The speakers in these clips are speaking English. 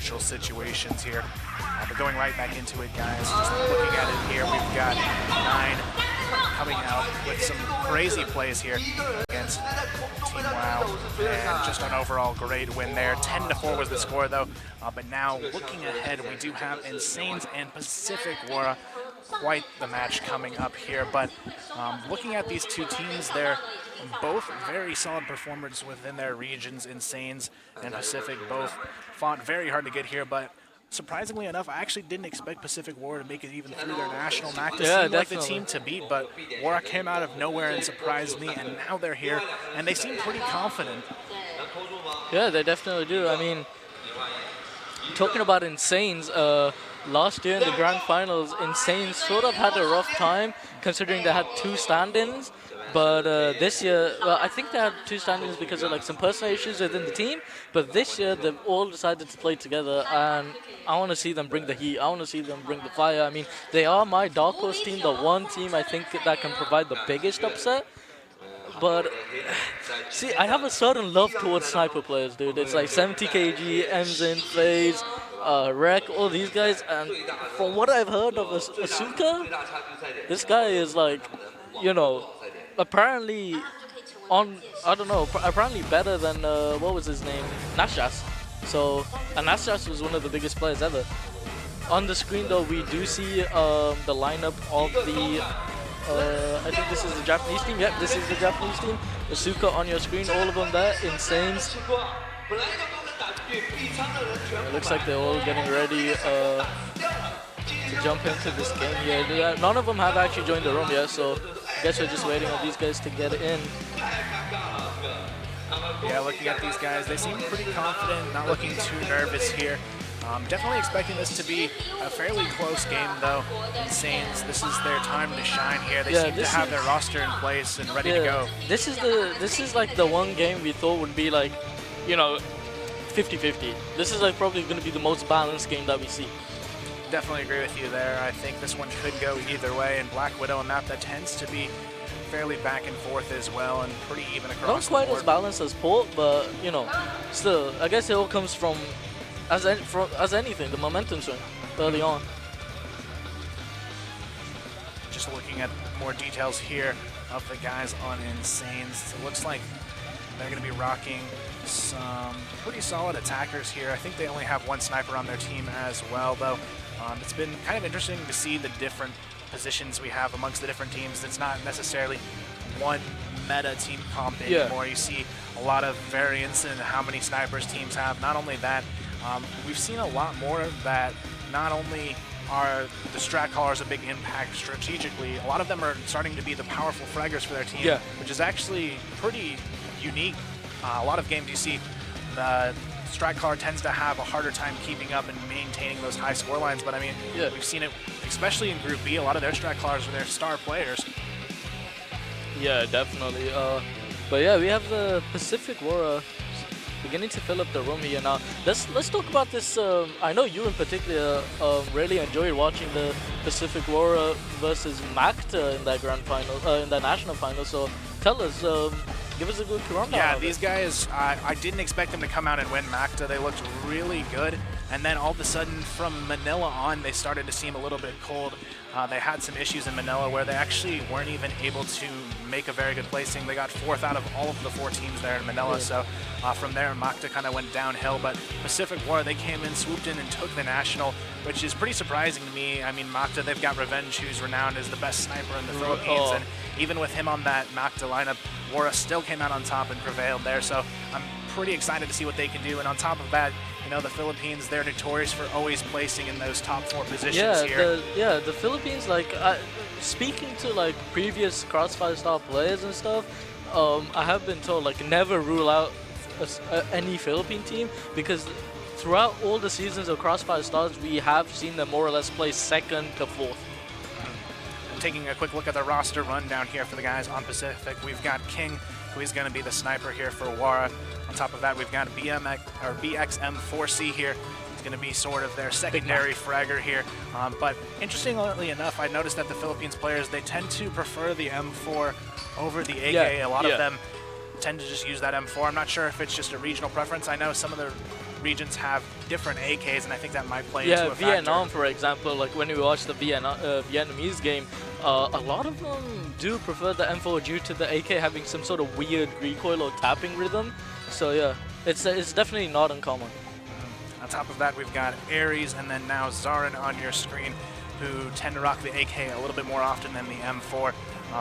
crucial situations here. But going right back into it, guys, just looking at it here, we've got 9 coming out with some crazy plays here against Team WoW, and just an overall great win there. 10-4 was the score, though. But now, looking ahead, we do have iNsanes and Pacific Wara. Quite the match coming up here. But looking at these two teams, they're both very solid performers within their regions. iNsanes and Pacific both fought very hard to get here, but surprisingly enough, I actually didn't expect Pacific Wara to make it even through their national. Macta seemed like the team to beat, but Wara came out of nowhere and surprised me, and now they're here, and they seem pretty confident. Yeah, they definitely do. I mean, talking about iNsanes, last year in the grand finals, iNsanes sort of had a rough time considering they had 2 stand-ins. But this year, well, I think they had 2 stand-ins because of like some personal issues within the team. But this year, they've all decided to play together, and I want to see them bring the heat. I want to see them bring the fire. I mean, they are my dark horse team, the one team I think that can provide the biggest upset. But see, I have a certain love towards sniper players, dude. It's like 70 kg, Emzin, FaZe, Rek, all these guys. And from what I've heard of Asuka, this guy is like, you know, apparently apparently better than, what was his name? Nashas. So, and Nashas was one of the biggest players ever. On the screen though, we do see the lineup of the, I think this is the Japanese team. Yep, this is the Japanese team. Asuka on your screen, all of them there, iNsanes. It looks like they're all getting ready to jump into this game here. None of them have actually joined the room yet, so I guess we're just waiting on these guys to get in. Yeah, looking at these guys, they seem pretty confident, not looking too nervous here. Definitely expecting this to be a fairly close game, though. iNsanes, this is their time to shine here. They seem to have their roster in place and ready to go. This is like the one game we thought would be like, you know, 50-50. This is like probably going to be the most balanced game that we see. Definitely agree with you there. I think this one could go either way, and Black Widow, a map that tends to be fairly back and forth as well, and pretty even across the board. Not quite as balanced as Port, but you know, still, I guess it all comes from as anything, the momentum swing early on. Just looking at more details here of the guys on iNsanes, it looks like they're going to be rocking some pretty solid attackers here. I think they only have 1 sniper on their team as well, though. It's been kind of interesting to see the different positions we have amongst the different teams. It's not necessarily one meta team comp anymore. You see a lot of variance in how many snipers teams have. Not only that, we've seen a lot more that not only are the strat callers a big impact strategically, a lot of them are starting to be the powerful fraggers for their team, which is actually pretty unique. A lot of games you see the strat caller tends to have a harder time keeping up and maintaining those high score lines, but I mean, we've seen it, especially in Group B, a lot of their strat callers are their star players. Yeah, definitely. But yeah, we have the Pacific Wara beginning to fill up the room here now. Let's talk about this. I know you in particular really enjoyed watching the Pacific Wara versus Macta in that grand final, in that national final. So tell us, give us a good rundown. Yeah, these guys, I didn't expect them to come out and win Macta. They looked really good. And then all of a sudden, from Manila on, they started to seem a little bit cold. They had some issues in Manila where they actually weren't even able to make a very good placing. They got 4th out of all of the 4 teams there in Manila. So from there, Macta kind of went downhill. But Pacific Wara, they came in, swooped in, and took the national, which is pretty surprising to me. I mean, Macta, they've got Revenge, who's renowned as the best sniper in the Philippines. And even with him on that Macta lineup, Wara still came out on top and prevailed there. So I'm pretty excited to see what they can do. And on top of that, you know, the Philippines, they're notorious for always placing in those top 4 positions here. The Philippines, like, speaking to, like, previous Crossfire Star players and stuff, I have been told, like, never rule out any Philippine team, because throughout all the seasons of Crossfire Stars, we have seen them more or less play 2nd to 4th. Taking a quick look at the roster rundown here for the guys on Pacific, we've got King, who is going to be the sniper here for Wara. On top of that, we've got BXM4C here. He's going to be sort of their secondary fragger here. But interestingly enough, I noticed that the Philippines players, they tend to prefer the M4 over the AK. A lot of them tend to just use that M4. I'm not sure if it's just a regional preference. I know some of the regions have different AKs, and I think that might play into a factor. Vietnam, for example, like when we watch the Vietnamese game, a lot of them do prefer the M4 due to the AK having some sort of weird recoil or tapping rhythm. So yeah, it's definitely not uncommon. On top of that, we've got Ares and then now Zarin on your screen, who tend to rock the AK a little bit more often than the M4.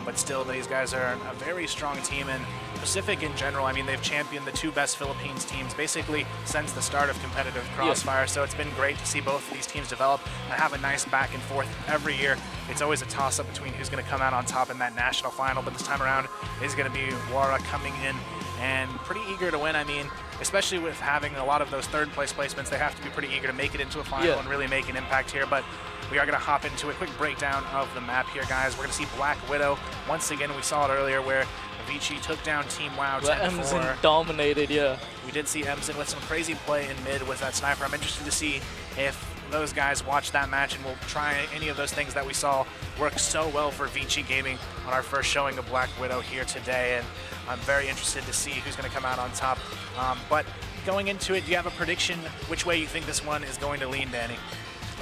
But still, these guys are a very strong team, and Pacific in general, I mean, they've championed the 2 best Philippines teams basically since the start of competitive Crossfire, so it's been great to see both of these teams develop and have a nice back and forth every year. It's always a toss-up between who's going to come out on top in that national final, but this time around is going to be Wara coming in and pretty eager to win. I mean, especially with having a lot of those third-place placements, they have to be pretty eager to make it into a final and really make an impact here, but we are going to hop into a quick breakdown of the map here, guys. We're going to see Black Widow. Once again, we saw it earlier where Vici took down Team WoW 10-4. Dominated, yeah. We did see Emson with some crazy play in mid with that sniper. I'm interested to see if those guys watch that match and will try any of those things that we saw work so well for Vici Gaming on our first showing of Black Widow here today. And I'm very interested to see who's going to come out on top. But going into it, do you have a prediction which way you think this one is going to lean, Danny?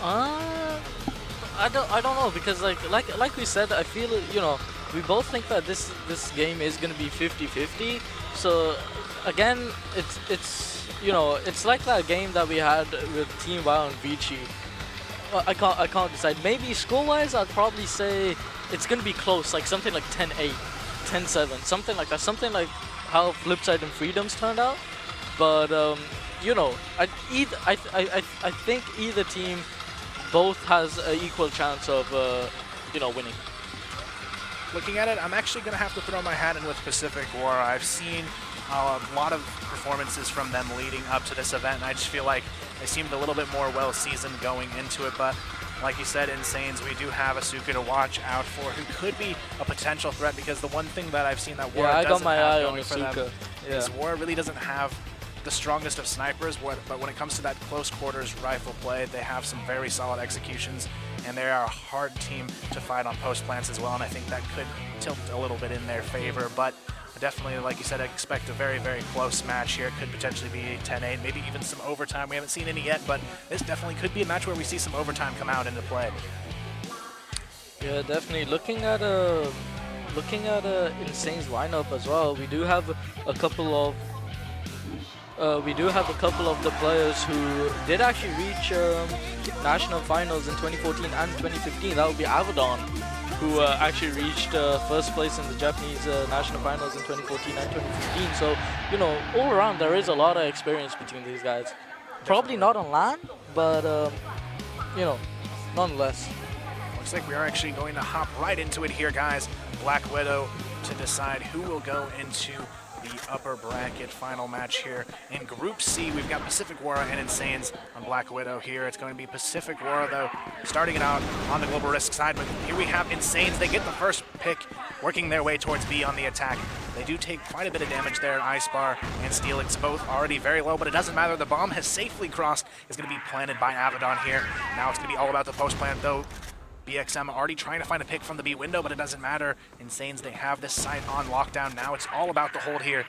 I don't know, because like we said, I feel, you know, we both think that this game is going to be 50-50. So again, it's you know, it's like that game that we had with Team WoW and Vici. Well, I can't decide. Maybe score-wise, I'd probably say it's going to be close, like something like 10-8, 10-7, something like that, something like how Flipside and Freedoms turned out. But you know, I think either team both has an equal chance of, you know, winning. Looking at it, I'm actually going to have to throw my hat in with Pacific War. I've seen a lot of performances from them leading up to this event, and I just feel like they seemed a little bit more well-seasoned going into it. But like you said, Insanes, we do have Asuka to watch out for, who could be a potential threat, because the one thing that I've seen that Wara doesn't have going for them is Wara really doesn't have the strongest of snipers, but when it comes to that close quarters rifle play, they have some very solid executions, and they are a hard team to fight on post plants as well, and I think that could tilt a little bit in their favor. But definitely, like you said, I expect a very, very close match here. Could potentially be 10-8, maybe even some overtime. We haven't seen any yet, but this definitely could be a match where we see some overtime come out into play. Yeah, definitely. Looking at Insane's lineup as well, we do have a couple of the players who did actually reach national finals in 2014 and 2015. That would be Avedon, who actually reached first place in the Japanese national finals in 2014 and 2015. So, you know, all around there is a lot of experience between these guys. Definitely. Probably not on LAN, but, you know, nonetheless. Looks like we are actually going to hop right into it here, guys. Black Widow to decide who will go into the upper bracket final match here. In Group C, we've got Pacific Wara and Insanes on Black Widow here. It's going to be Pacific Wara, though, starting it out on the Global Risk side. But here we have Insanes. They get the first pick, working their way towards B on the attack. They do take quite a bit of damage there. Ice Bar and Steelix both already very low, but it doesn't matter. The bomb has safely crossed. It's going to be planted by Avedon here. Now it's going to be all about the post plant, though. BXM already trying to find a pick from the B window, but it doesn't matter. Insanes, they have this site on lockdown now. It's all about the hold here.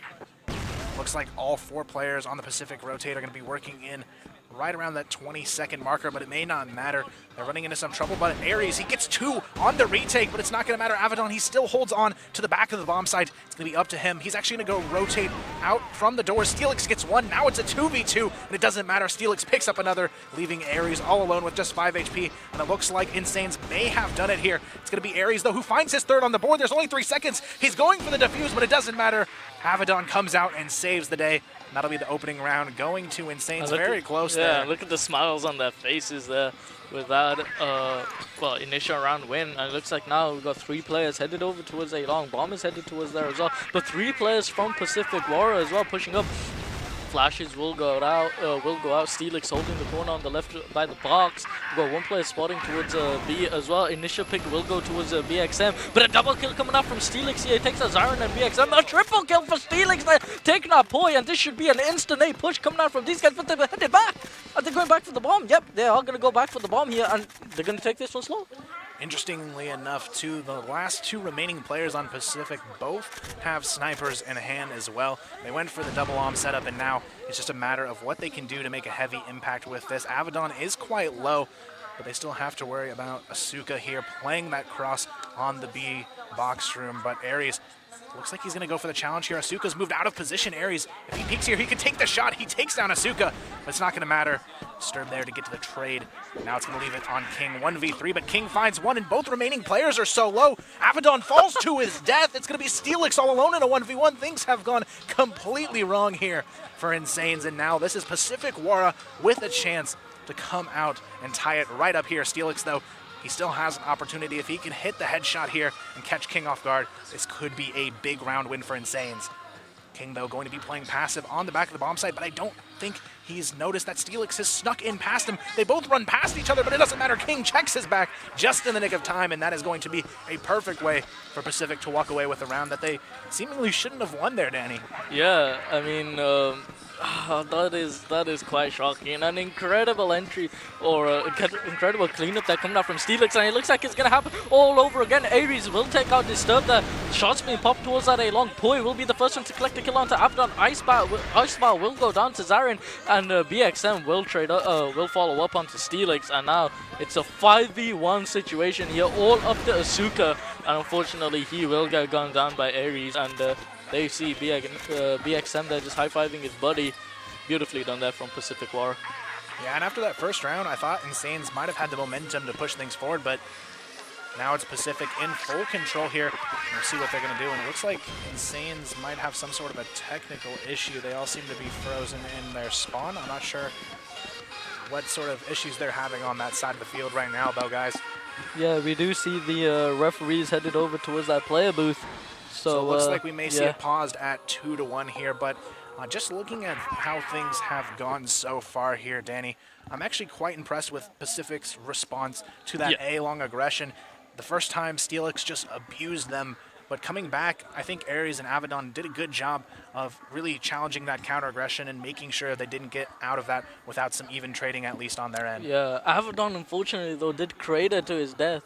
Looks like all 4 players on the Pacific rotate are going to be working in right around that 20-second marker, but it may not matter. They're running into some trouble, but Ares, he gets 2 on the retake, but it's not going to matter. Avedon, he still holds on to the back of the bomb site. It's going to be up to him. He's actually going to go rotate out from the door. Steelix gets 1. Now it's a 2v2, and it doesn't matter. Steelix picks up another, leaving Ares all alone with just 5 HP, and it looks like Insanes may have done it here. It's going to be Ares, though, who finds his 3rd on the board. There's only 3 seconds. He's going for the defuse, but it doesn't matter. Avedon comes out and saves the day. And that'll be the opening round, going to Insanes very close there. Yeah, look at the smiles on their faces there with that well, initial round win. And it looks like now we've got 3 players headed over towards A long. Bomb is headed towards there as well. But 3 players from Pacific Wara as well pushing up. Flashes will go out. Steelix holding the corner on the left by the box. We've got 1 player spotting towards B as well. Initial pick will go towards BXM, but a double kill coming out from Steelix here. He takes a Zarin and BXM. A triple kill for Steelix. They're taking out Poi, and this should be an instant A push coming out from these guys, but they're headed back. Are they going back for the bomb? Yep, they are going to go back for the bomb here, and they're going to take this one slow. Interestingly enough, too, the last two remaining players on Pacific both have snipers in hand as well. They went for the double arm setup, and now it's just a matter of what they can do to make a heavy impact with this. Avedon is quite low, but they still have to worry about Asuka here playing that cross on the B box room. But Aries looks like he's going to go for the challenge here. Asuka's moved out of position. Aries, if he peeks here, he could take the shot. He takes down Asuka, but it's not going to matter. Disturb there to get to the trade. Now it's going to leave it on King 1v3, but King finds one, and both remaining players are so low. Avedon falls to his death. It's going to be Steelix all alone in a 1v1. Things have gone completely wrong here for Insanes, and now this is Pacific Wara with a chance to come out and tie it right up here. Steelix, though, he still has an opportunity. If he can hit the headshot here and catch King off guard, this could be a big round win for Insanes. King, though, going to be playing passive on the back of the bomb site, but I don't think he's noticed that Steelix has snuck in past him. They both run past each other, but it doesn't matter. King checks his back just in the nick of time, and that is going to be a perfect way for Pacific to walk away with a round that they seemingly shouldn't have won there, Danny. Yeah, I mean, that is quite shocking. An incredible entry or incredible cleanup that coming out from Steelix, and it looks like it's gonna happen all over again. Aries will take out Disturb. The shots being popped towards that A-Long. Poi will be the first one to collect the kill onto Avedon. Iceball will go down to Zarin, and BXM will follow up onto Steelix, and now it's a 5v1 situation here, all up to Asuka, and unfortunately he will get gunned down by Aries, and there you see BXM there just high-fiving his buddy. Beautifully done there from Pacific Wara. Yeah, and after that first round, I thought Insanes might have had the momentum to push things forward, but now it's Pacific in full control here. We'll see what they're going to do, and it looks like Insanes might have some sort of a technical issue. They all seem to be frozen in their spawn. I'm not sure what sort of issues they're having on that side of the field right now, though, guys. Yeah, we do see the referees headed over towards that player booth. So it looks like we may see it paused at 2-1 here, but just looking at how things have gone so far here, Danny, I'm actually quite impressed with Pacific's response to that A-long aggression. The first time, Steelix just abused them, but coming back, I think Aries and Avedon did a good job of really challenging that counter-aggression and making sure they didn't get out of that without some even trading, at least on their end. Yeah, Avedon, unfortunately, though, did crater to his death.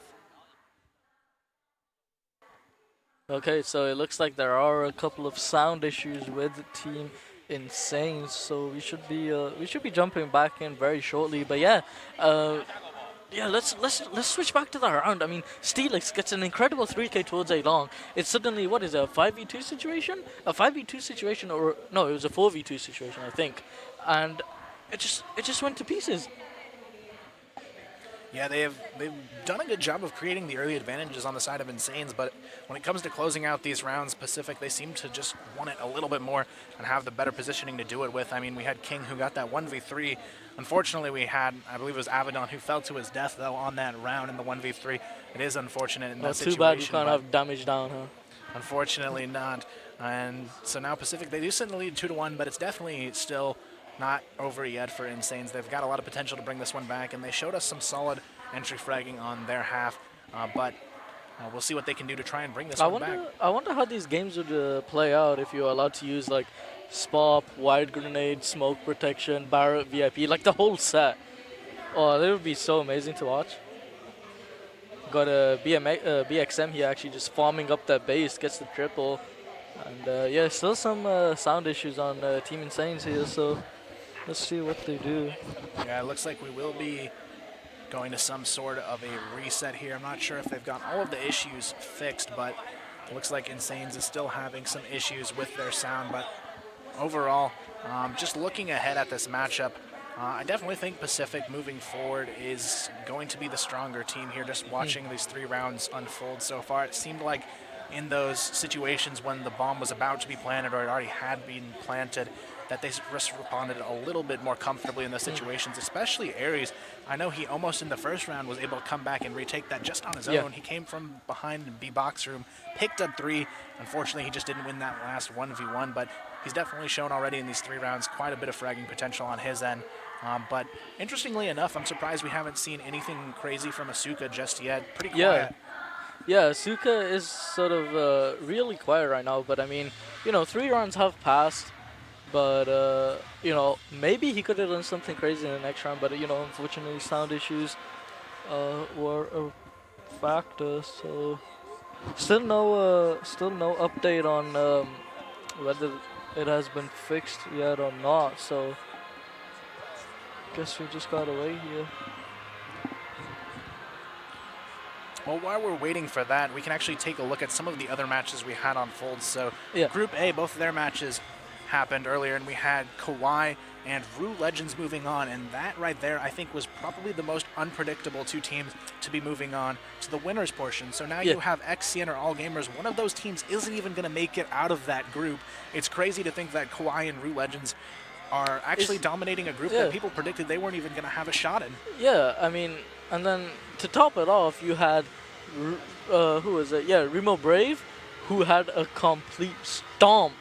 Okay, so it looks like there are a couple of sound issues with Team Insanes, so we should be jumping back in very shortly. But yeah, let's switch back to the round. I mean, Steelix gets an incredible 3K towards A-Long. It's suddenly, what is it, a 5v2 situation? A 5v2 situation, or no, it was a 4v2 situation, I think, and it just went to pieces. Yeah, they've done a good job of creating the early advantages on the side of Insanes, but when it comes to closing out these rounds, Pacific, they seem to just want it a little bit more and have the better positioning to do it with. I mean, we had King who got that 1v3. Unfortunately, we had, I believe it was Avedon who fell to his death, though, on that round in the 1v3. It is unfortunate in that situation. Too bad we can't have damage down, huh? Unfortunately not. And so now Pacific, they do sit in the lead 2-1, but it's definitely still not over yet for Insanes. They've got a lot of potential to bring this one back, and they showed us some solid entry fragging on their half, but we'll see what they can do to try and bring this one back. I wonder how these games would play out if you're allowed to use like SPOP, wide grenade, smoke protection, Barrett, VIP, like the whole set. Oh, that would be so amazing to watch. Got a BXM here actually just farming up that base, gets the triple. And yeah, still some sound issues on Team Insanes here, so let's see what they do. Yeah, it looks like we will be going to some sort of a reset here. I'm not sure if they've got all of the issues fixed, but it looks like Insanes is still having some issues with their sound. But overall, just looking ahead at this matchup, I definitely think Pacific moving forward is going to be the stronger team here. Just watching these 3 rounds unfold so far, it seemed like in those situations when the bomb was about to be planted or it already had been planted, that they responded a little bit more comfortably in those situations, especially Aries. I know he almost in the first round was able to come back and retake that just on his own. He came from behind the B box room, picked up 3. Unfortunately, he just didn't win that last 1v1, but he's definitely shown already in these 3 rounds quite a bit of fragging potential on his end. But interestingly enough, I'm surprised we haven't seen anything crazy from Asuka just yet. Pretty quiet. Yeah, Asuka is sort of really quiet right now, but I mean, you know, 3 rounds have passed. But, you know, maybe he could have done something crazy in the next round. But, you know, unfortunately, sound issues were factor. So still no update on whether it has been fixed yet or not. So guess we just gotta wait here. Well, while we're waiting for that, we can actually take a look at some of the other matches we had unfold. So Group A, both of their matches happened earlier, and we had Kawhi and Rue Legends moving on, and that right there I think was probably the most unpredictable two teams to be moving on to the winners portion. So now you have XCN or All Gamers. One of those teams isn't even going to make it out of that group. It's crazy to think that Kawhi and Rue Legends are actually dominating a group that people predicted they weren't even going to have a shot in. Yeah, I mean, and then to top it off, you had, who was it? Yeah, Remo Brave, who had a complete stomp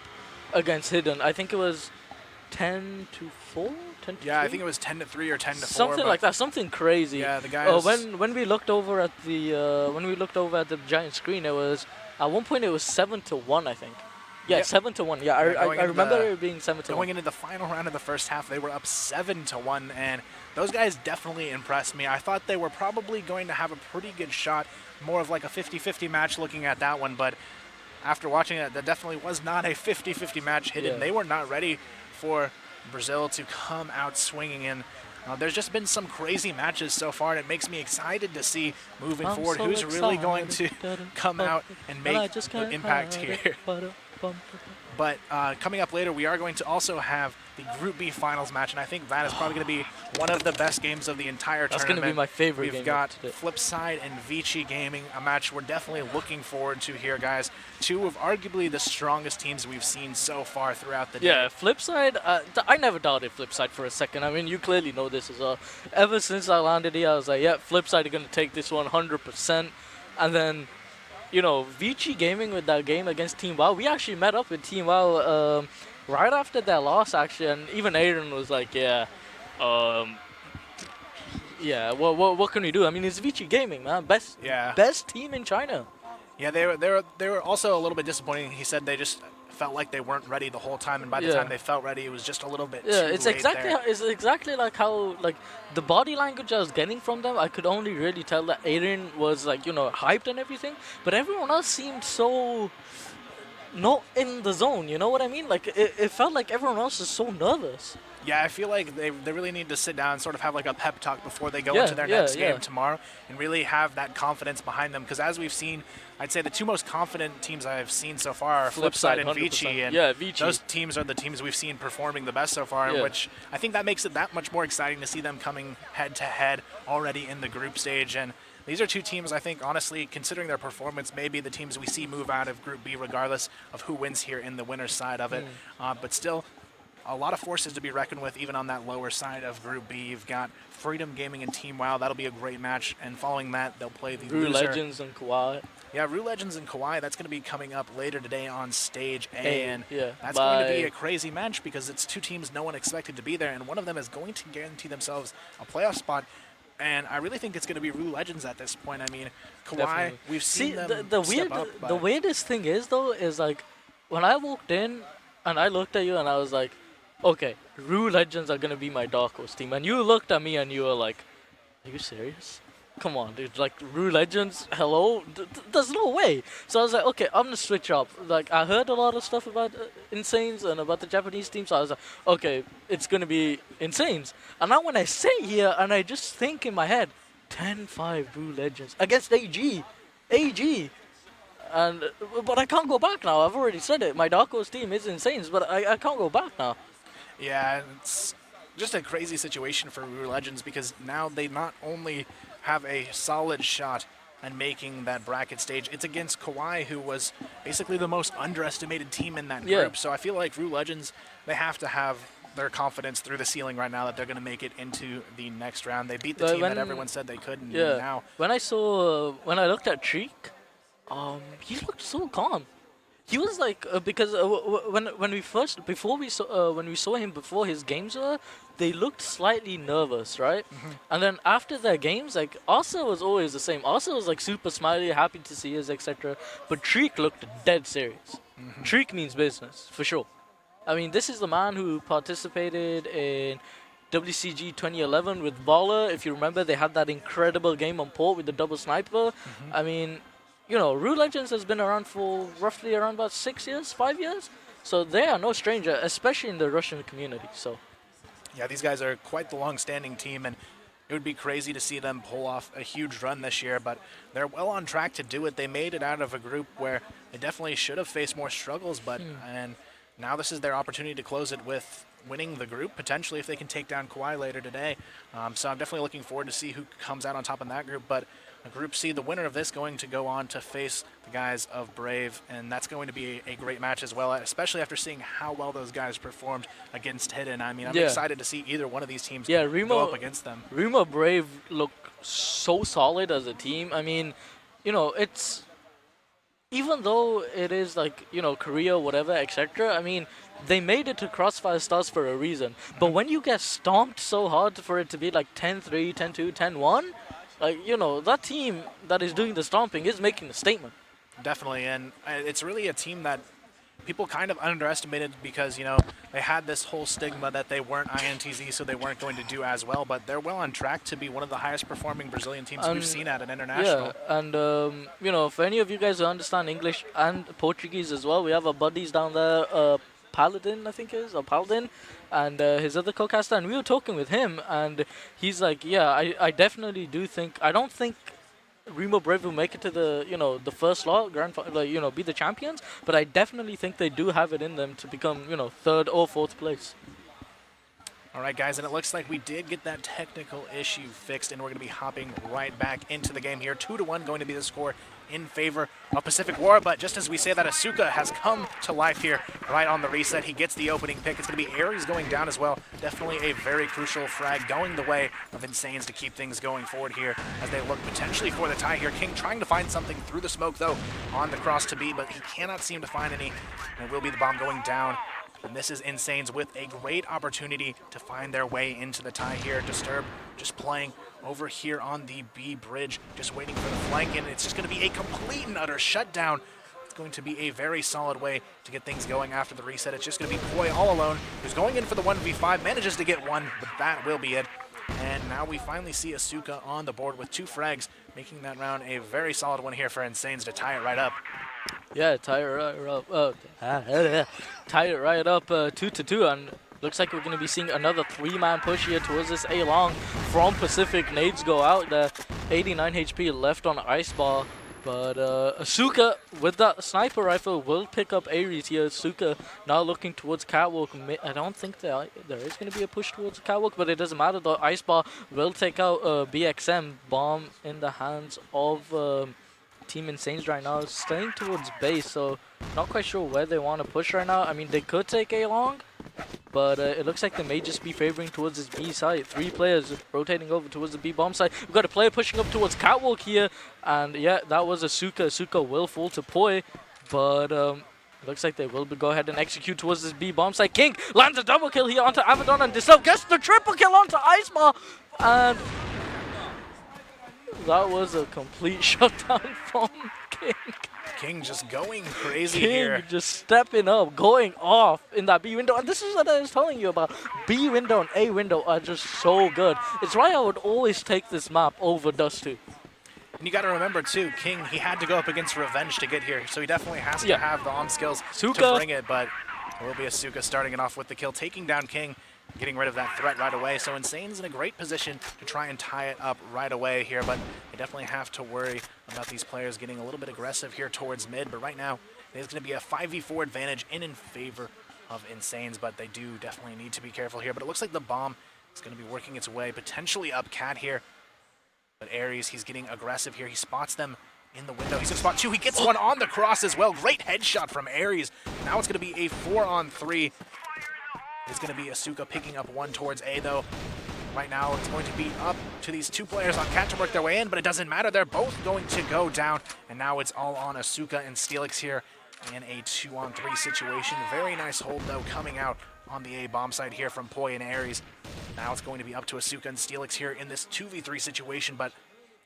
against Hidden. I think it was 10-4, 10-3. Yeah, I think it was 10-3 or 10-4. Something like that, something crazy. Yeah, the guys. When we looked over at the giant screen, it was at one point it was 7-1, I think. Yeah, 7-1. Yeah, I remember it being 7-1. Going into the final round of the first half, they were up 7-1, and those guys definitely impressed me. I thought they were probably going to have a pretty good shot, more of like a 50-50 match looking at that one, but after watching it, that definitely was not a 50-50 match. Hidden. They were not ready for Brazil to come out swinging in. There's just been some crazy matches so far, and it makes me excited to see moving forward who's really going to come out and make the impact here. But coming up later, we are going to also have the Group B finals match, and I think that is probably going to be one of the best games of the entire tournament. That's going to be my favorite game. We've got Flipside and Vici Gaming, a match we're definitely looking forward to here, guys. Two of arguably the strongest teams we've seen so far throughout the day. Yeah, Flipside, I never doubted Flipside for a second. I mean, you clearly know this as well. Ever since I landed here, I was like, yeah, Flipside are going to take this 100%. And then, you know, Vici Gaming with that game against Team WoW, we actually met up with Team WoW right after their loss, actually, and even Aiden was like, what can we do? I mean, it's Vici Gaming, man, best team in China. Yeah, they were also a little bit disappointing. He said they just felt like they weren't ready the whole time, and by the time they felt ready, it was just a little bit too it's late exactly there. It's exactly like how the body language I was getting from them. I could only really tell that Aiden was hyped and everything, but everyone else seemed so not in the zone. You know what I mean? Like it felt like everyone else is so nervous. Yeah, I feel like they really need to sit down and sort of have like a pep talk before they go into their next game tomorrow and really have that confidence behind them. Because as we've seen, I'd say the two most confident teams I've seen so far are Flipside and Vici. And Vici. Those teams are the teams we've seen performing the best so far, which I think that makes it that much more exciting to see them coming head-to-head already in the group stage. And these are two teams, I think, honestly, considering their performance, may be the teams we see move out of Group B regardless of who wins here in the winner's side of it. But still, a lot of forces to be reckoned with, even on that lower side of Group B. You've got Freedom Gaming and Team WoW. That'll be a great match. And following that, they'll play the Rue loser. Legends and Kawhi. Yeah, Rue Legends and Kawhi. That's going to be coming up later today on Stage A. And that's going to be a crazy match because it's two teams no one expected to be there. And one of them is going to guarantee themselves a playoff spot. And I really think it's going to be Rue Legends at this point. I mean, Kawhi, we've seen them step up. The weirdest thing is, though, is like when I walked in and I looked at you and I was like, okay, Rue Legends are going to be my Dark Horse team. And you looked at me and you were like, are you serious? Come on, dude. Like, Rue Legends, hello? There's no way. So I was like, okay, I'm going to switch up. Like, I heard a lot of stuff about iNsanes and about the Japanese team. So I was like, okay, it's going to be iNsanes. And now when I sit here and I just think in my head, 10-5 Rue Legends against AG. AG. But I can't go back now. I've already said it. My Dark Horse team is iNsanes, but I can't go back now. Yeah, it's just a crazy situation for Rue Legends because now they not only have a solid shot at making that bracket stage, it's against Kawhi, who was basically the most underestimated team in that group. So I feel like Rue Legends, they have to have their confidence through the ceiling right now that they're going to make it into the next round. They beat the team that everyone said they could, and now. When I looked at Treek, he looked so calm. He was like because when we saw him before his games they looked slightly nervous, right? And then after their games, like Asa was always the same. Asa was like super smiley, happy to see us, etc. But Treek looked dead serious. Treek means business for sure. I mean, this is the man who participated in WCG 2011 with Wara. If you remember, they had that incredible game on port with the double sniper. I mean, you know, Rue Legends has been around for roughly around about 6 years, 5 years. So they are no stranger, especially in the Russian community. So yeah, these guys are quite the long-standing team, and it would be crazy to see them pull off a huge run this year, but they're well on track to do it. They made it out of a group where they definitely should have faced more struggles, but and now this is their opportunity to close it with winning the group, potentially if they can take down Kawhi later today. So I'm definitely looking forward to see who comes out on top in that group, but Group C, the winner of this going to go on to face the guys of Brave, and that's going to be a great match as well, especially after seeing how well those guys performed against Hidden. I mean, I'm excited to see either one of these teams go up against them. Remo Brave look so solid as a team. I mean, you know, it's even though it is like, you know, Korea, whatever, etc. I mean, they made it to Crossfire Stars for a reason. But when you get stomped so hard for it to be like 10-3, 10-2, 10-1, like, you know, that team that is doing the stomping is making a statement. Definitely, and it's really a team that people kind of underestimated because, you know, they had this whole stigma that they weren't INTZ, so they weren't going to do as well, but they're well on track to be one of the highest performing Brazilian teams we've seen at an international. Yeah, and, you know, for any of you guys who understand English and Portuguese as well, we have our buddies down there, Paladin, I think it is, or Paladin, and his other co-caster, and we were talking with him, and he's like, yeah, I definitely do think, I don't think Remo Brave will make it to the, you know, the first slot, like, you know, be the champions, but I definitely think they do have it in them to become, you know, 3rd or 4th place. All right, guys, and it looks like we did get that technical issue fixed, and we're going to be hopping right back into the game here. 2-1 going to be the score in favor of Pacific Wara, but just as we say that, Asuka has come to life here right on the reset. He gets the opening pick. It's going to be Aries going down as well. Definitely a very crucial frag going the way of iNsanes to keep things going forward here as they look potentially for the tie here. King trying to find something through the smoke, though, on the cross to B, but he cannot seem to find any, and it will be the bomb going down. And this is iNsanes with a great opportunity to find their way into the tie here. Disturb just playing over here on the B bridge, just waiting for the flank, and it's just going to be a complete and utter shutdown. It's going to be a very solid way to get things going after the reset. It's just going to be Poi all alone, who's going in for the 1v5, manages to get one, but that will be it. And now we finally see Asuka on the board with 2 frags, making that round a very solid one here for iNsanes to tie it right up. Yeah, tie it right up. Tie it right up 2-2, and looks like we're going to be seeing another 3-man push here towards this A-long from Pacific. Nades go out there, 89 HP left on Ice Bar, but Asuka with that sniper rifle will pick up Aries here. Asuka now looking towards Catwalk. I don't think there is going to be a push towards Catwalk, but it doesn't matter though. Ice Bar will take out BXM. Bomb in the hands of Team iNsanes right now, staying towards base, so not quite sure where they want to push right now. I mean, they could take A long, but it looks like they may just be favoring towards this B side. 3 players rotating over towards the B bomb side. We've got a player pushing up towards Catwalk here, and yeah, that was Asuka. Asuka will fall to Poi, but looks like they will go ahead and execute towards this B bomb side. King lands a double kill here onto Avedon, and Disself gets the triple kill onto Icebar, and that was a complete shutdown from King. King just going crazy King here. just stepping up, going off in that B window. And this is what I was telling you about. B window and A window are just so good. It's why I would always take this map over Dust 2. And you got to remember, too, King, he had to go up against Revenge to get here, so he definitely has to have the arm skills to bring it, but it will be Asuka starting it off with the kill, taking down King, getting rid of that threat right away. So iNsanes in a great position to try and tie it up right away here, but they definitely have to worry about these players getting a little bit aggressive here towards mid. But right now, there's going to be a 5v4 advantage in favor of iNsanes, but they do definitely need to be careful here. But it looks like the bomb is going to be working its way potentially up Cat here. But Aries, he's getting aggressive here. He spots them in the window. He's going to spot 2. He gets one on the cross as well. Great headshot from Aries. Now it's going to be a 4-on-3. It's going to be Asuka picking up 1 towards A, though. Right now, it's going to be up to these 2 players on Cat to work their way in, but it doesn't matter. They're both going to go down, and now it's all on Asuka and Steelix here in a 2-on-3 situation. Very nice hold, though, coming out on the A bomb side here from Poi and Aries. Now it's going to be up to Asuka and Steelix here in this 2v3 situation, but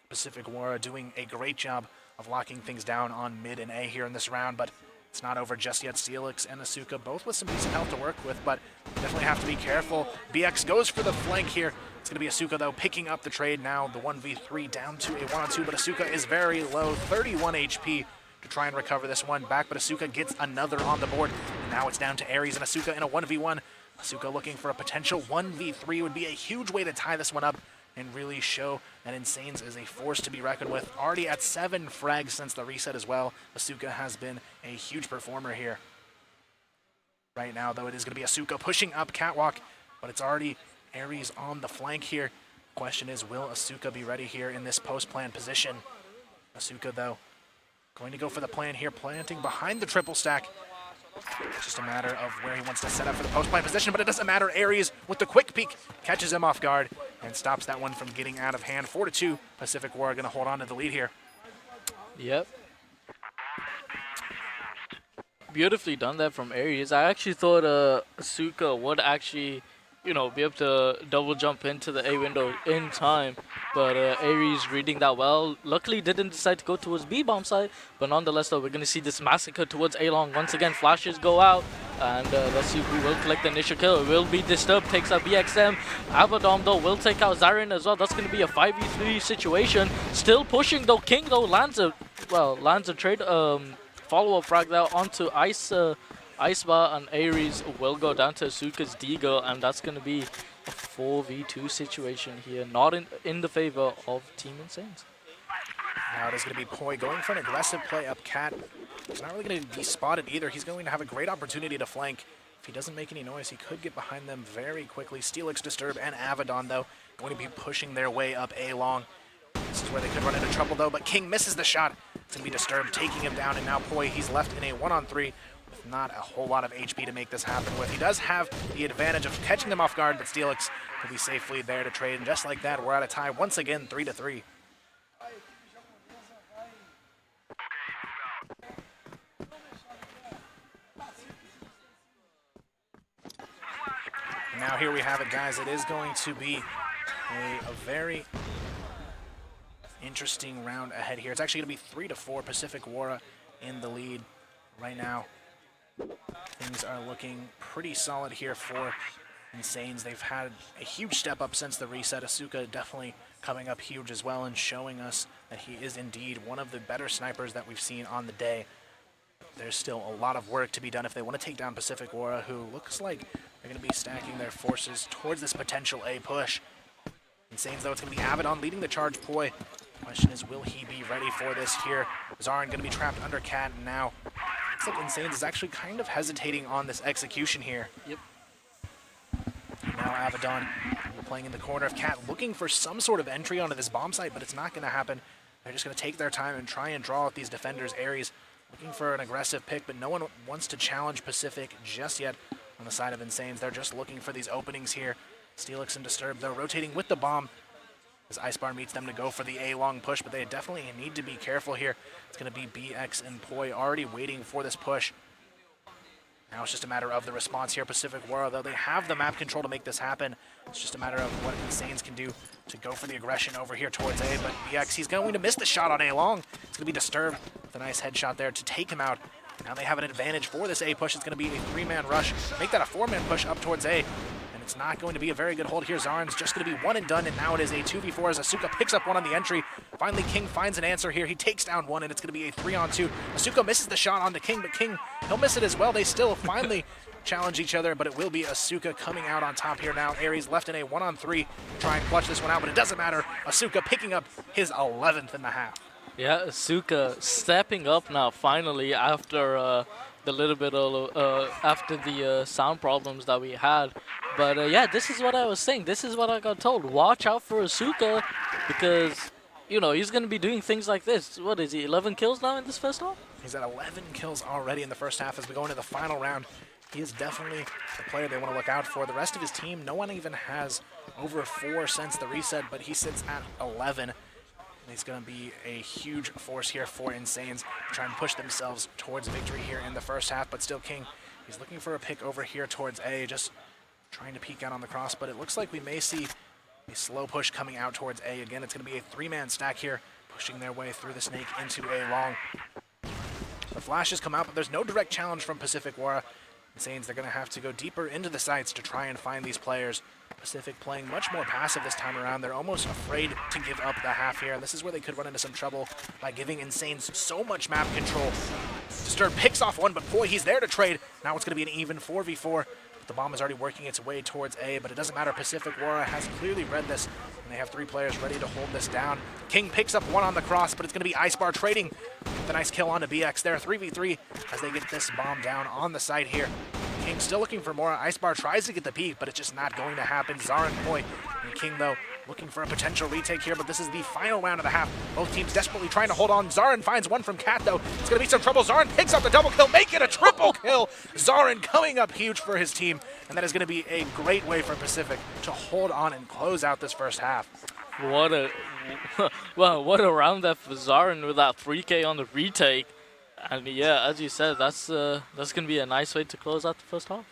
Pacific Wara doing a great job of locking things down on mid and A here in this round, but It's not over just yet. Steelix and Asuka both with some decent health to work with, but definitely have to be careful. BX goes for the flank here. It's going to be Asuka, though, picking up the trade now. The 1v3 down to a 1-on-2, but Asuka is very low, 31 HP to try and recover this one back, but Asuka gets another on the board. And now it's down to Aries and Asuka in a 1v1. Asuka looking for a potential 1v3 would be a huge way to tie this one up and really show that iNsanes is a force to be reckoned with. Already at 7 frags since the reset as well. Asuka has been a huge performer here. Right now, though, it is going to be Asuka pushing up catwalk, but it's already Aries on the flank here. Question is, will Asuka be ready here in this post-plan position? Asuka, though, going to go for the plan here, planting behind the triple stack. It's just a matter of where he wants to set up for the post-plan position, but it doesn't matter. Aries with the quick peek catches him off guard and stops that one from getting out of hand. 4-2, Pacific Wara going to hold on to the lead here. Yep. Beautifully done that from Aries. I actually thought Asuka would actually, you know, be able to double jump into the A window in time, but Aries reading that well. Luckily didn't decide to go towards B bomb side, but nonetheless, though, we're going to see this massacre towards A long. Once again, flashes go out, and let's see who will collect the initial kill. It will be Disturbed, takes out BXM. Abaddon, though, will take out Zarin as well. That's going to be a 5v3 situation. Still pushing, though. King, though, lands a trade follow-up frag there onto Icebar, and Aries will go down to Asuka's Deagle, and that's going to be a 4v2 situation here, not in the favor of Team iNsanes. Now it is going to be Poi going for an aggressive play up cat. He's not really going to be spotted either. He's going to have a great opportunity to flank. If he doesn't make any noise, he could get behind them very quickly. Steelix, Disturb, and Abaddon, though, going to be pushing their way up A long. This is where they could run into trouble, though, but King misses the shot. It's going to be Disturbed, taking him down, and now Poi, he's left in a 1-on-3 with not a whole lot of HP to make this happen with. He does have the advantage of catching them off guard, but Steelix will be safely there to trade, and just like that, we're at a tie once again, 3-3. Now here we have it, guys. It is going to be a very interesting round ahead here. It's actually going to be 3-4, Pacific Wara in the lead right now. Things are looking pretty solid here for iNsanes. They've had a huge step up since the reset. Asuka definitely coming up huge as well and showing us that he is indeed one of the better snipers that we've seen on the day. There's still a lot of work to be done if they want to take down Pacific Wara, who looks like they're going to be stacking their forces towards this potential A push. iNsanes, though, it's going to be Abaddon leading the charge. Poi, question is, will he be ready for this here? Zarin going to be trapped under Cat, and now looks like iNsanes is actually kind of hesitating on this execution here. Yep. Now Abaddon playing in the corner of Cat, looking for some sort of entry onto this bomb site, but it's not going to happen. They're just going to take their time and try and draw out these defenders. Aries looking for an aggressive pick, but no one wants to challenge Pacific just yet on the side of iNsanes. They're just looking for these openings here. Steelix and Disturb, though, rotating with the bomb as Icebar meets them to go for the A-long push, but they definitely need to be careful here. It's going to be BX and Poi already waiting for this push. Now it's just a matter of the response here. Pacific Wara, though, they have the map control to make this happen. It's just a matter of what iNsanes can do to go for the aggression over here towards A, but BX, he's going to miss the shot on A-long. It's going to be Disturbed with a nice headshot there to take him out. Now they have an advantage for this A push. It's going to be a 3-man rush. Make that a 4-man push up towards A. It's not going to be a very good hold here. Zarin's just going to be one and done, and now it is a 2v4 as Asuka picks up one on the entry. Finally, King finds an answer here. He takes down one, and it's going to be a 3-on-2. Asuka misses the shot onto King, but King, he'll miss it as well. They still finally challenge each other, but it will be Asuka coming out on top here now. Aries left in a 1-on-3 to try and clutch this one out, but it doesn't matter. Asuka picking up his 11th in the half. Yeah, Asuka stepping up now finally after the little bit of after the sound problems that we had. But yeah, this is what I was saying. This is what I got told. Watch out for Asuka because, you know, he's going to be doing things like this. What is he, 11 kills now in this first half? He's at 11 kills already in the first half as we go into the final round. He is definitely the player they want to look out for. The rest of his team, no one even has over 4 since the reset, but he sits at 11. He's going to be a huge force here for iNsanes, try and push themselves towards victory here in the first half, but still King, he's looking for a pick over here towards A, just trying to peek out on the cross, but it looks like we may see a slow push coming out towards A. Again, it's going to be a 3-man stack here, pushing their way through the snake into A long. The flashes come out, but there's no direct challenge from Pacific Wara. Insanes, they're going to have to go deeper into the sites to try and find these players. Pacific playing much more passive this time around. They're almost afraid to give up the half here, and this is where they could run into some trouble by giving Insanes so much map control. Disturb picks off one, but boy, he's there to trade. Now it's going to be an even 4v4. The bomb is already working its way towards A, but it doesn't matter. Pacific Wara has clearly read this, and they have 3 players ready to hold this down. King picks up one on the cross, but it's going to be Icebar trading the nice kill onto BX there. 3v3 as they get this bomb down on the site here. King still looking for more. Icebar tries to get the peek, but it's just not going to happen. Zarin, Poi, and King, though, looking for a potential retake here, but this is the final round of the half. Both teams desperately trying to hold on. Zarin finds one from Cat, though. It's going to be some trouble. Zarin picks up the double kill, make it a triple kill. Zarin coming up huge for his team, and that is going to be a great way for Pacific to hold on and close out this first half. What a well, what a round there for Zarin with that 3K on the retake. And yeah, as you said, that's going to be a nice way to close out the first half.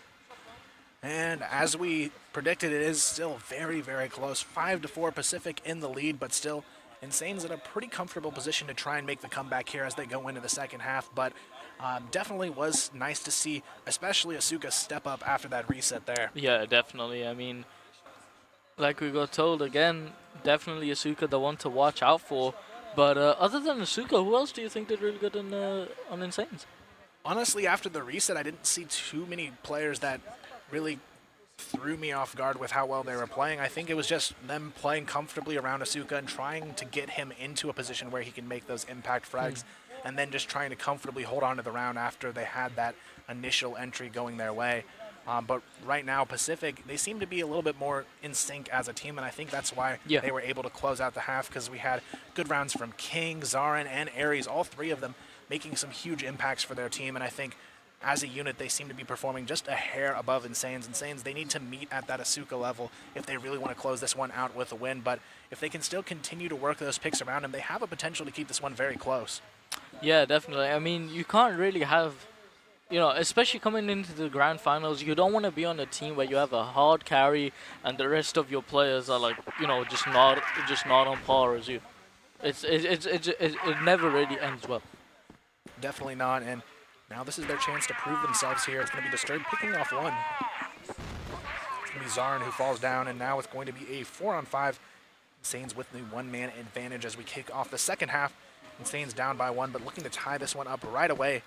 And as we predicted, it is still very, very close. 5-4 Pacific in the lead, but still Insanes in a pretty comfortable position to try and make the comeback here as they go into the second half. But definitely was nice to see, especially Asuka step up after that reset there. Yeah, definitely. I mean, like we got told again, definitely Asuka the one to watch out for. But other than Asuka, who else do you think did really good on Insanes? Honestly, after the reset, I didn't see too many players that really threw me off guard with how well they were playing. I think it was just them playing comfortably around Asuka and trying to get him into a position where he can make those impact frags, and then just trying to comfortably hold on to the round after they had that initial entry going their way. But right now, Pacific, they seem to be a little bit more in sync as a team, and I think that's why they were able to close out the half, because we had good rounds from King, Zarin, and Ares, all 3 of them making some huge impacts for their team, and I think as a unit, they seem to be performing just a hair above Insanes. Insanes, they need to meet at that Asuka level if they really want to close this one out with a win, but if they can still continue to work those picks around him, they have a potential to keep this one very close. Yeah, definitely. I mean, you can't really have, you know, especially coming into the grand finals, you don't want to be on a team where you have a hard carry and the rest of your players are like, you know, just not on par as you. It never really ends well. Definitely not, and now this is their chance to prove themselves here. It's going to be Disturbed picking off one. It's going to be Zarin who falls down, and now it's going to be a 4-on-5. Insanes with the 1-man advantage as we kick off the second half. Insanes down by 1, but looking to tie this one up right away.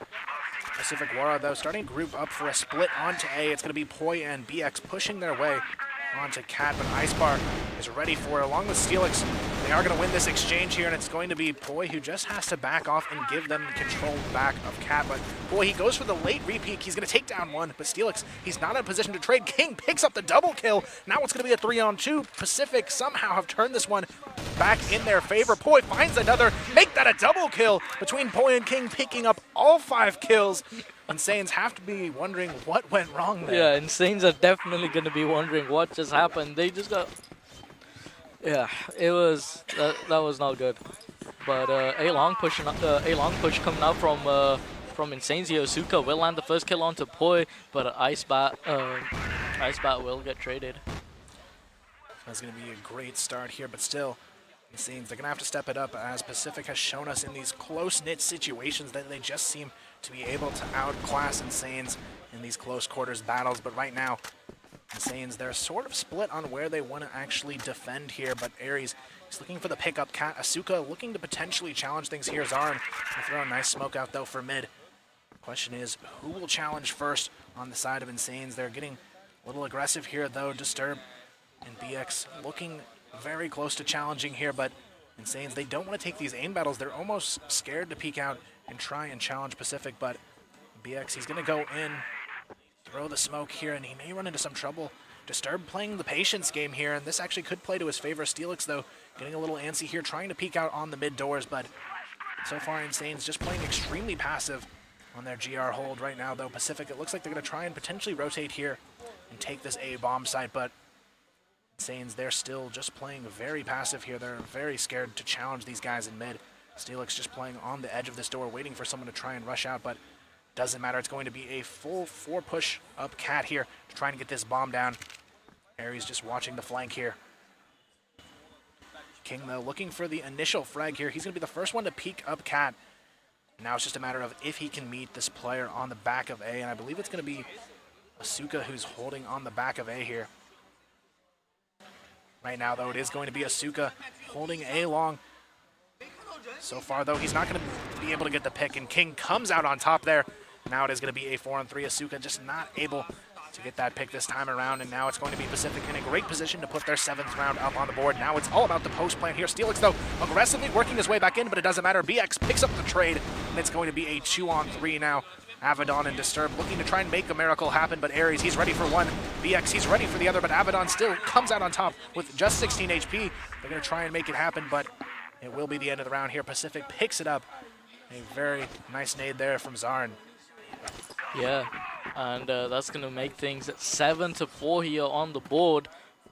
Pacific Wara, though, starting to group up for a split onto A. It's going to be Poi and BX pushing their way onto Cat, but Icebar is ready for it, along with Steelix. They are going to win this exchange here, and it's going to be Poi who just has to back off and give them control back of Cat. But boy, he goes for the late repeat. He's going to take down one, but Steelix, he's not in a position to trade. King picks up the double kill. Now it's going to be a 3-on-2. Pacific somehow have turned this one back in their favor. Poi finds another. Make that a double kill between Poi and King, picking up all 5 kills. Insanes have to be wondering what went wrong there. Yeah, Insanes are definitely going to be wondering what just happened. They just got... Yeah, it was... That was not good. But a long push coming out from Insanes here. Asuka will land the first kill onto Poi, but Ice Bat will get traded. That's going to be a great start here, but still, Insanes, they're going to have to step it up, as Pacific has shown us in these close-knit situations that they just seem to be able to outclass Insanes in these close quarters battles. But right now, Insanes, they're sort of split on where they want to actually defend here, but Ares is looking for the pickup. Cat, Asuka looking to potentially challenge things here. Zarin will throw a nice smoke out, though, for mid. Question is, who will challenge first on the side of Insanes? They're getting a little aggressive here, though. Disturb and BX looking very close to challenging here, but Insanes, they don't want to take these aim battles. They're almost scared to peek out and try and challenge Pacific, but BX, he's going to go in, throw the smoke here, and he may run into some trouble. Disturb playing the patience game here, and this actually could play to his favor. Steelix, though, getting a little antsy here, trying to peek out on the mid doors, but so far Insanes just playing extremely passive on their GR hold right now, though. Pacific, it looks like they're going to try and potentially rotate here and take this A bomb site, but Insanes, they're still just playing very passive here. They're very scared to challenge these guys in mid. Steelix just playing on the edge of this door, waiting for someone to try and rush out, but doesn't matter. It's going to be a full 4-push up Cat here to try and get this bomb down. Ares just watching the flank here. King, though, looking for the initial frag here. He's going to be the first one to peek up Cat. Now it's just a matter of if he can meet this player on the back of A, and I believe it's going to be Asuka who's holding on the back of A here. Right now, though, it is going to be Asuka holding A long. So far, though, he's not going to be able to get the pick, and King comes out on top there. Now it is going to be a 4-on-3. Asuka just not able to get that pick this time around, and now it's going to be Pacific in a great position to put their 7th round up on the board. Now it's all about the post plan here. Steelix, though, aggressively working his way back in, but it doesn't matter. BX picks up the trade, and it's going to be a 2-on-3 now. Avedon and Disturb looking to try and make a miracle happen, but Aries, he's ready for one. BX, he's ready for the other, but Avedon still comes out on top with just 16 HP. They're going to try and make it happen, but it will be the end of the round here. Pacific picks it up. A very nice nade there from Zarn. Yeah, and that's going to make things 7-4 here on the board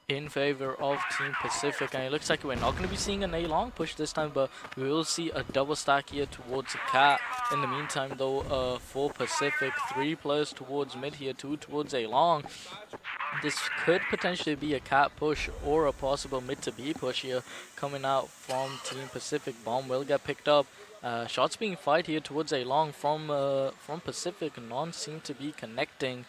in favor of Team Pacific. And it looks like we're not going to be seeing an A-long push this time, but we will see a double stack here towards the cat. In the meantime, though, for Pacific, 3 players towards mid here, 2 towards A-long. This could potentially be a cat push or a possible mid to B push here coming out from Team Pacific. Bomb will get picked up. Shots being fired here towards A-long from Pacific. None seem to be connecting.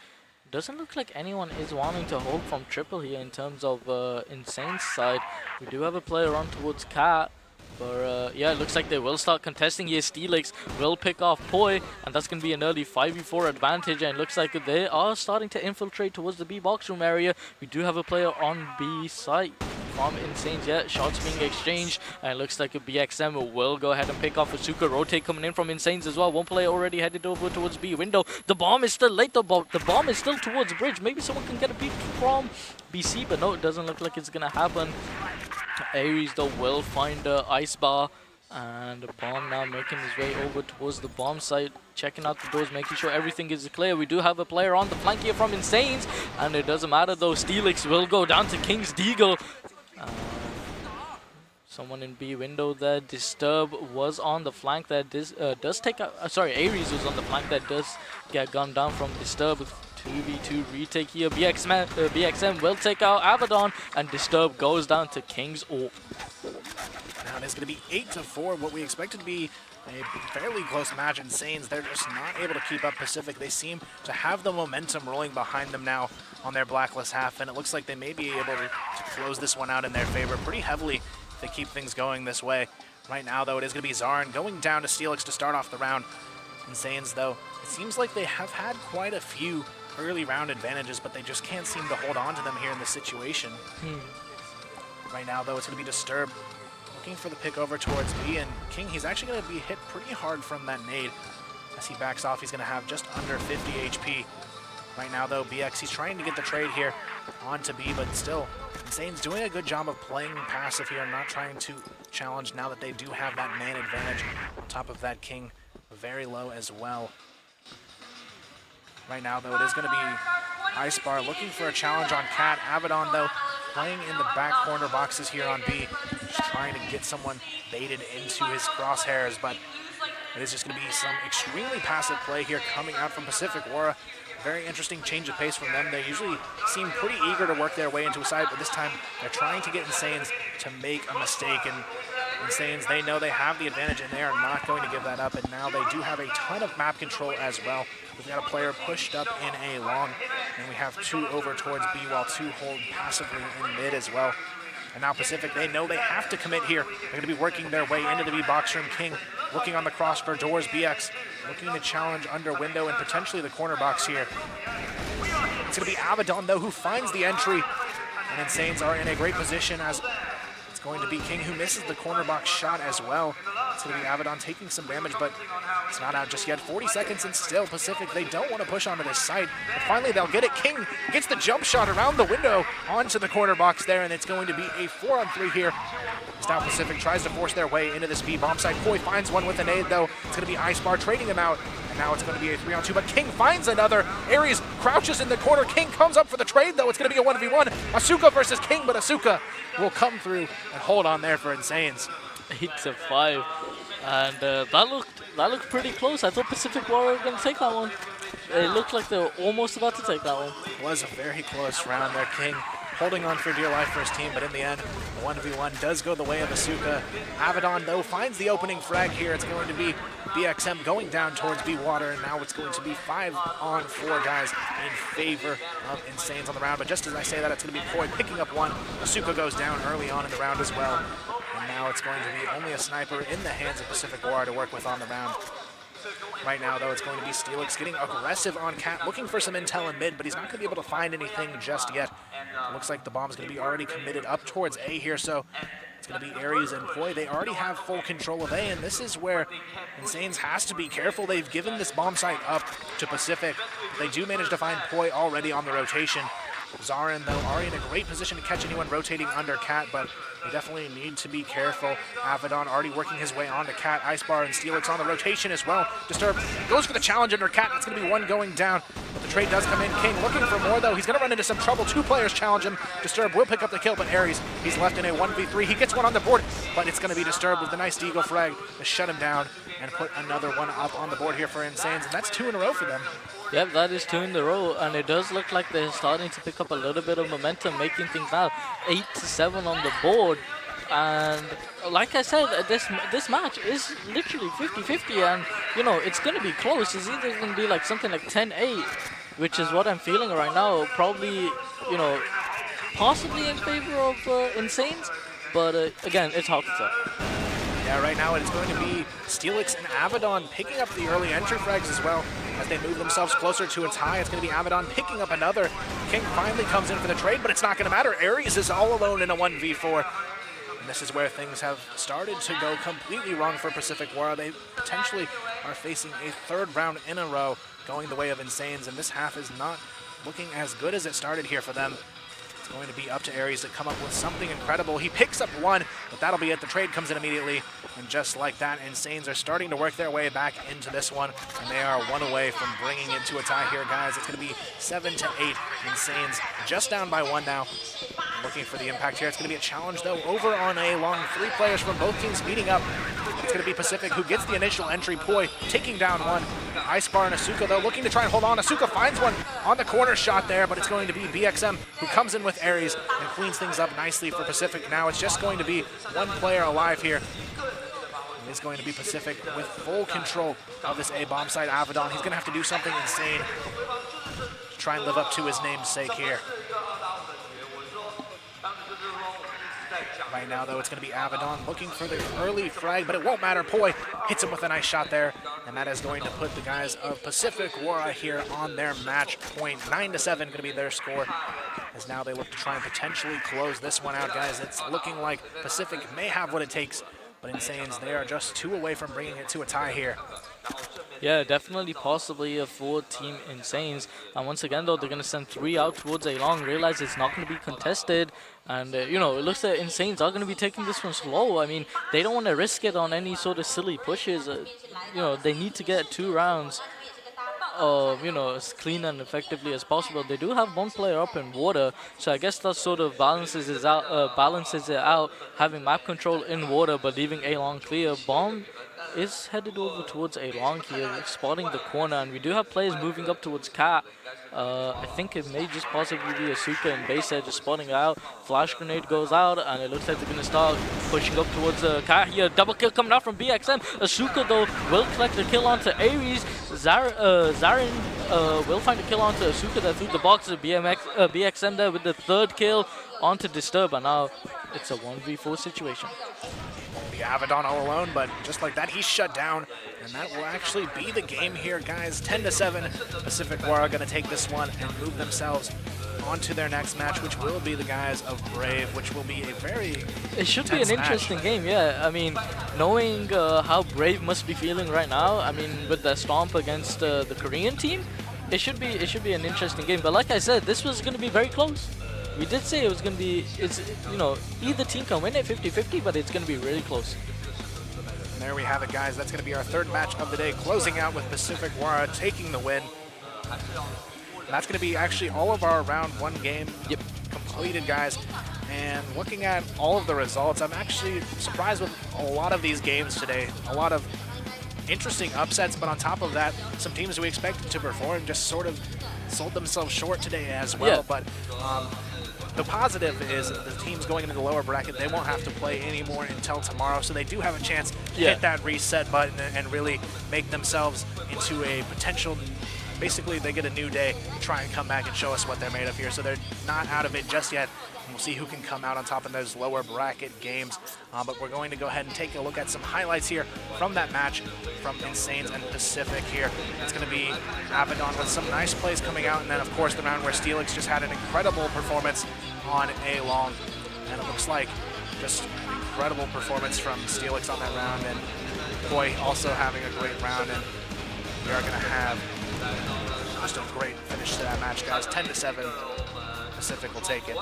Doesn't look like anyone is wanting to hold from triple here in terms of Insane's side. We do have a player on towards cat. But yeah, it looks like they will start contesting here. Steelix will pick off Poi, and that's going to be an early 5v4 advantage. And it looks like they are starting to infiltrate towards the B box room area. We do have a player on B site from Insanes. Yeah, shots being exchanged, and it looks like a BXM will go ahead and pick off Asuka. Rotate coming in from Insanes as well. One player already headed over towards B window. The bomb is still late. The bomb is still towards bridge. Maybe someone can get a peek from BC, but no, it doesn't look like it's going to happen. Aries, though, will find Ice Bar, and the bomb now making his way over towards the bomb site, checking out the doors, making sure everything is clear. We do have a player on the flank here from Insanes, and it doesn't matter, though. Steelix will go down to King's Deagle. Someone in B window there. Disturb was on the flank that does take out. Sorry, Aries was on the flank that does get gunned down from Disturb. 2v2 retake here. BXM will take out Avedon, and Disturb goes down to King's Orb. Now it is going to be 8-4, what we expected to be a fairly close match. Insanes, they're just not able to keep up Pacific. They seem to have the momentum rolling behind them now on their blacklist half, and it looks like they may be able to close this one out in their favor pretty heavily if they keep things going this way. Right now, though, it is going to be Zarn going down to Steelix to start off the round. Insanes, though, it seems like they have had quite a few early round advantages, but they just can't seem to hold on to them here in this situation. Right now, though, it's going to be Disturb looking for the pick over towards B, and King, he's actually going to be hit pretty hard from that nade. As he backs off, he's going to have just under 50 HP. Right now, though, BX, he's trying to get the trade here onto B, but still, Insane's doing a good job of playing passive here and not trying to challenge now that they do have that man advantage. On top of that, King very low as well. Right now, though, it is going to be Ice Bar looking for a challenge on Cat. Avedon, though, playing in the back corner boxes here on B, just trying to get someone baited into his crosshairs, but it is just going to be some extremely passive play here coming out from Pacific. Wara, very interesting change of pace from them. They usually seem pretty eager to work their way into a side, but this time they're trying to get Insanes to make a mistake, and Insanes, they know they have the advantage, and they are not going to give that up, and now they do have a ton of map control as well. We've got a player pushed up in A long, and we have 2 over towards B, while 2 hold passively in mid as well. And now Pacific, they know they have to commit here. They're going to be working their way into the B box room. King looking on the cross for doors. BX looking to challenge under window and potentially the corner box here. It's going to be Avedon, though, who finds the entry. And Insanes are in a great position, as it's going to be King who misses the corner box shot as well. It's going to be Avedon taking some damage, but it's not out just yet. 40 seconds and still Pacific, they don't want to push onto this site. But finally they'll get it. King gets the jump shot around the window onto the corner box there, and it's going to be a 4-on-3 here. Now Pacific tries to force their way into this B bomb site. Poi finds one with a nade, though. It's going to be Ice Bar trading them out. And now it's going to be a 3-on-2, but King finds another. Aries crouches in the corner. King comes up for the trade, though. It's going to be a 1v1. Asuka versus King, but Asuka will come through and hold on there for Insanes. 8-5, and that looked pretty close. I thought Pacific were going to take that one. It looked like they were almost about to take that one. It was a very close round there. King holding on for dear life for his team, but in the end, the 1v1 does go the way of Asuka. Avedon, though, finds the opening frag here. It's going to be BXM going down towards B-Water, and now it's going to be 5-on-4 guys in favor of iNsanes on the round. But just as I say that, it's going to be Poi picking up one. Asuka goes down early on in the round as well. And now it's going to be only a sniper in the hands of Pacific Wara to work with on the round. Right now, though, it's going to be Steelix getting aggressive on Cat, looking for some intel in mid, but he's not going to be able to find anything just yet. It looks like the bomb's going to be already committed up towards A here, so it's going to be Aries and Poi. They already have full control of A, and this is where iNsanes has to be careful. They've given this bomb site up to Pacific. They do manage to find Poi already on the rotation. Zarin, though, already in a great position to catch anyone rotating under Cat, but they definitely need to be careful. Avedon already working his way onto Cat. Icebar and Steelix on the rotation as well. Disturb goes for the challenge under Cat. It's going to be one going down, but the trade does come in. King looking for more, though. He's going to run into some trouble. Two players challenge him. Disturb will pick up the kill, but Aries, he's left in a 1v3. He gets one on the board, but it's going to be Disturb with the nice Deagle frag to shut him down and put another one up on the board here for iNsanes, and that's 2 in a row for them. Yep, that is 2 in a row, and it does look like they're starting to pick up a little bit of momentum, making things now 8-7 on the board. And like I said, this match is literally 50-50, and you know it's going to be close. It's either going to be like something like 10-8, which is what I'm feeling right now. Probably, you know, possibly in favor of iNsanes, but again, it's hard to tell. Yeah, right now it's going to be Steelix and Avedon picking up the early entry frags as well as they move themselves closer to its high. It's going to be Avedon picking up another. King finally comes in for the trade, but it's not going to matter. Aries is all alone in a 1v4. And this is where things have started to go completely wrong for Pacific Wara. They potentially are facing a 3rd round in a row going the way of iNsanes, and this half is not looking as good as it started here for them. Going to be up to Aries to come up with something incredible. He picks up one, but that'll be it. The trade comes in immediately, and just like that, iNsanes are starting to work their way back into this one, and they are 1 away from bringing it to a tie here, guys. It's going to be 7-8. iNsanes just down by 1 now. Looking for the impact here. It's going to be a challenge, though, over on A long. 3 players from both teams speeding up. It's going to be Pacific who gets the initial entry. Poi taking down one. Icebar and Asuka, though, looking to try and hold on. Asuka finds one on the corner shot there, but it's going to be BXM who comes in with Aries and cleans things up nicely for Pacific. Now it's just going to be 1 player alive here. It is going to be Pacific with full control of this A bomb site. Avedon, he's going to have to do something insane to try and live up to his namesake here. Right now, though, it's going to be Avedon looking for the early frag, but it won't matter. Poi hits him with a nice shot there, and that is going to put the guys of Pacific Wara here on their match point. 9-7 going to be their score, as now they look to try and potentially close this one out, guys. It's looking like Pacific may have what it takes, but iNsanes, they are just 2 away from bringing it to a tie here. Yeah, definitely possibly a 4-team iNsanes. And once again, though, they're going to send 3 out towards A long, realize it's not going to be contested. And, you know, it looks like iNsanes are going to be taking this one slow. I mean, they don't want to risk it on any sort of silly pushes. You know, they need to get 2 rounds, you know, as clean and effectively as possible. They do have 1 player up in water, so I guess that sort of balances it out, having map control in water but leaving A long clear. Bomb is headed over towards A long here, spotting the corner, and we do have players moving up towards Cat. I think it may just possibly be Asuka and base edge just spotting it out. Flash grenade goes out, and it looks like they're going to start pushing up towards Cat here. Double kill coming out from BXM. Asuka, though, will collect the kill onto Aries. Zarin will find a kill onto Asuka that threw the box to BXM there with the 3rd kill onto Disturb, and now it's a 1v4 situation. Avedon all alone, but just like that, he's shut down, and that will actually be the game here, guys. 10-7. Pacific Wara going to take this one and move themselves on to their next match, which will be the guys of Brave, which will be a very It should be an interesting game, yeah. I mean, knowing how Brave must be feeling right now, I mean, with the stomp against the Korean team, it should be an interesting game. But like I said, this was going to be very close. We did say it was going to be, you know, either team can win it 50-50, but it's going to be really close. And there we have it, guys. That's going to be our 3rd match of the day, closing out with Pacific Wara taking the win. And that's going to be actually all of our round 1 game completed, guys. And looking at all of the results, I'm actually surprised with a lot of these games today. A lot of interesting upsets, but on top of that, some teams we expected to perform just sort of sold themselves short today as well. Yeah. But the positive is the teams going into the lower bracket, they won't have to play anymore until tomorrow, so they do have a chance to hit that reset button and really make themselves into a potential. Basically, they get a new day to try and come back and show us what they're made of here. So they're not out of it just yet. We'll see who can come out on top in those lower bracket games. But we're going to go ahead and take a look at some highlights here from that match from iNsanes and Pacific here. It's going to be Abaddon with some nice plays coming out. And then, of course, the round where Steelix just had an incredible performance on A-Long. And it looks like just an incredible performance from Steelix on that round. And Koi also having a great round. And we are going to have just a great finish to that match, guys. 10-7, Pacific will take it.